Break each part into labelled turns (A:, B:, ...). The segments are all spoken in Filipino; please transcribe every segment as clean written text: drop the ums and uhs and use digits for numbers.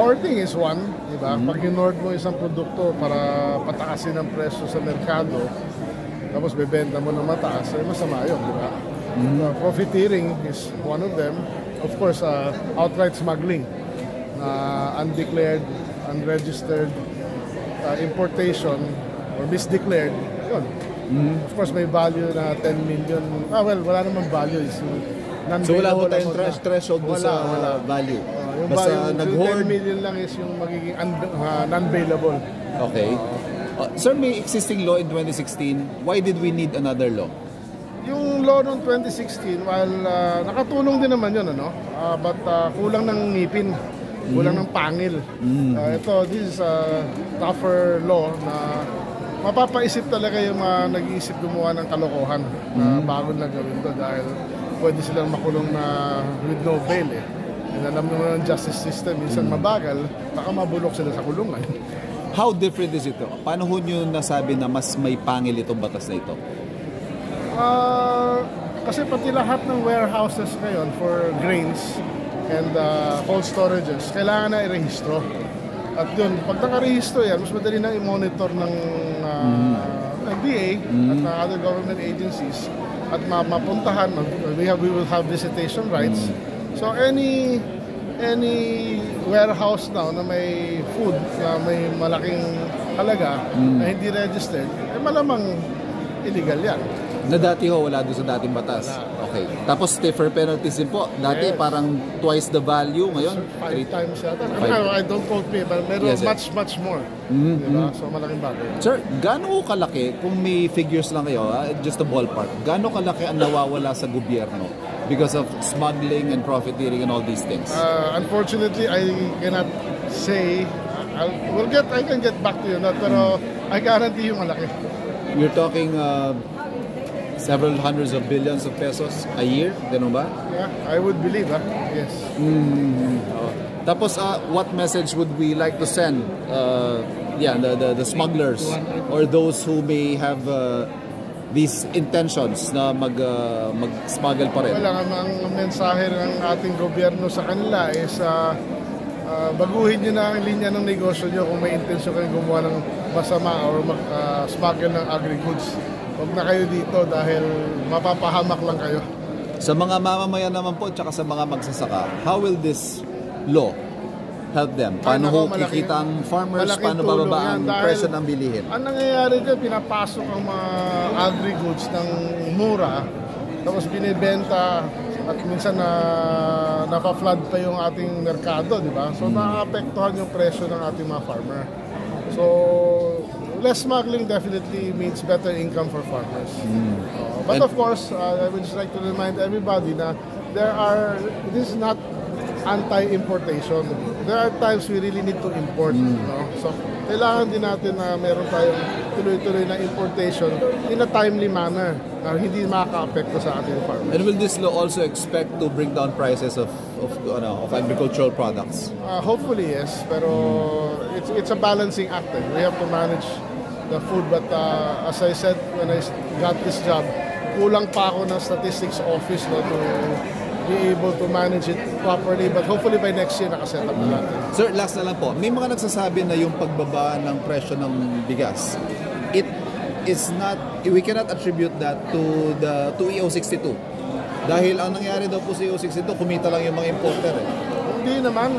A: Hoarding is one, di ba? Pag in-hoard mo isang produkto para pataasin ang presyo sa merkado, tapos bebenta mo na mataas, ay masama yun, di ba? Profiteering is one of them. Of course, outright smuggling, undeclared, unregistered importation or misdeclared, yun. Of course, may value na 10 million. Well, wala namang value.
B: So wala po tayong threshold sa value?
A: Yung basta nag-hoard. 10 million lang is yung magiging non-bailable.
B: Okay. Sir, may existing law in 2016. Why did we need another law?
A: Yung law noong 2016, while nakatulong din naman yun, ano? But kulang ng ngipin, kulang ng pangil. This is a tougher law na mapapaisip talaga yung mga nag-iisip gumawa ng kalokohan na bago na gawin to dahil pwede silang makulong na with no bail eh. And alam naman ng justice system, minsan mabagal, baka mabulok sila sa kulungan.
B: How different is ito? Paano ho nyo nasabi na mas may pangil itong batas na ito?
A: Kasi pati lahat ng warehouses ngayon for grains and cold storages, kailangan na i-rehistro. At yun, pag nakarehistro yan, mas madali na i-monitor ng DA at other government agencies at mapuntahan, we will have visitation rights. So any warehouse now na may food na may malaking halaga na hindi registered, malamang illegal yan.
B: Na dati ho, wala doon sa dating batas. Okay. Tapos stiffer penalties din po. Dati parang twice the value. Ngayon,
A: 5 times yata. I don't quote me, but meron much more. Diba? So malaking bagay.
B: Sir, gaano kalaki, kung may figures lang kayo, just a ballpark, gaano kalaki ang nawawala sa gobyerno because of smuggling and profiteering and all these things?
A: Unfortunately, I cannot say. I can get back to you on that, pero I guarantee yung malaki.
B: You're talking several hundreds of billions of pesos a year, gano'n ba?
A: Yeah, I would believe, yes.
B: Tapos, what message would we like to send the smugglers or those who may have these intentions na mag-smuggle pa rin?
A: Wala ang mensahe ng ating gobyerno sa kanila is baguhin nyo na ang linya ng negosyo nyo kung may intensyon kayo gumawa ng masama or mag-smuggle ng agri-goods. Huwag na kayo dito dahil mapapahamak lang kayo.
B: Sa mga mamamayan naman po, tsaka sa mga magsasaka, how will this law help them? Paano ho kikita ang farmers? Paano bababa ang presyo ng bilihin?
A: Ang nangyayari dyan, pinapasok ang mga agri-goods ng mura, tapos binibenta at minsan napa-flood pa yung ating merkado, di ba? So nakakapektuhan yung presyo ng ating mga farmer. So less smuggling definitely means better income for farmers. But of course, I would just like to remind everybody na this is not anti-importation. There are times we really need to import. So kailangan din natin na meron tayong tuloy-tuloy na importation in a timely manner na hindi makaka-apekto sa ating farmers.
B: And will this law also expect to bring down prices of agricultural products?
A: Hopefully yes, pero it's a balancing act. We have to manage the food, but as I said when I got this job, kulang pa ako ng statistics office to be able to manage it properly, but hopefully by next year nakaset up na natin.
B: Sir, last na lang po, may mga nagsasabi na yung pagbaba ng presyo ng bigas, we cannot attribute that to EO62. Dahil ang nangyari daw po sa EO62, kumita lang yung mga importer
A: Hindi naman.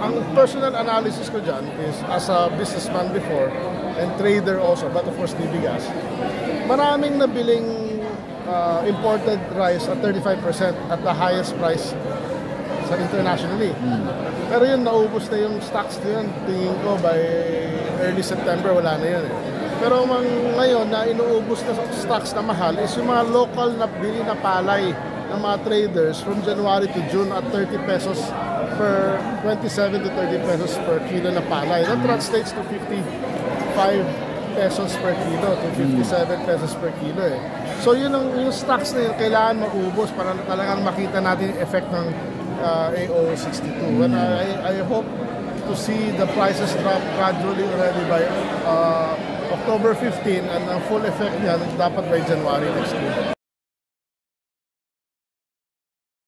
A: Ang personal analysis ko dyan is as a businessman before and trader also, but of course di bigas, maraming nabiling imported rice at 35% at the highest price sa internationally. Pero yun, naubos na yung stocks na yun. Tingin ko by early September wala na yun Pero ngayon na inuubos na stocks na mahal is yung mga local na bili na palay ng mga traders from January to June at 30 pesos per 27 to 30 pesos per kilo na palay. That translates to 55 pesos per kilo to 57 pesos per kilo So yun yung stocks na yun, kailangan maubos para talagang makita natin yung effect ng AO62. When I hope to see the prices drop gradually already by October 15 and ang full effect niyan dapat by January next year.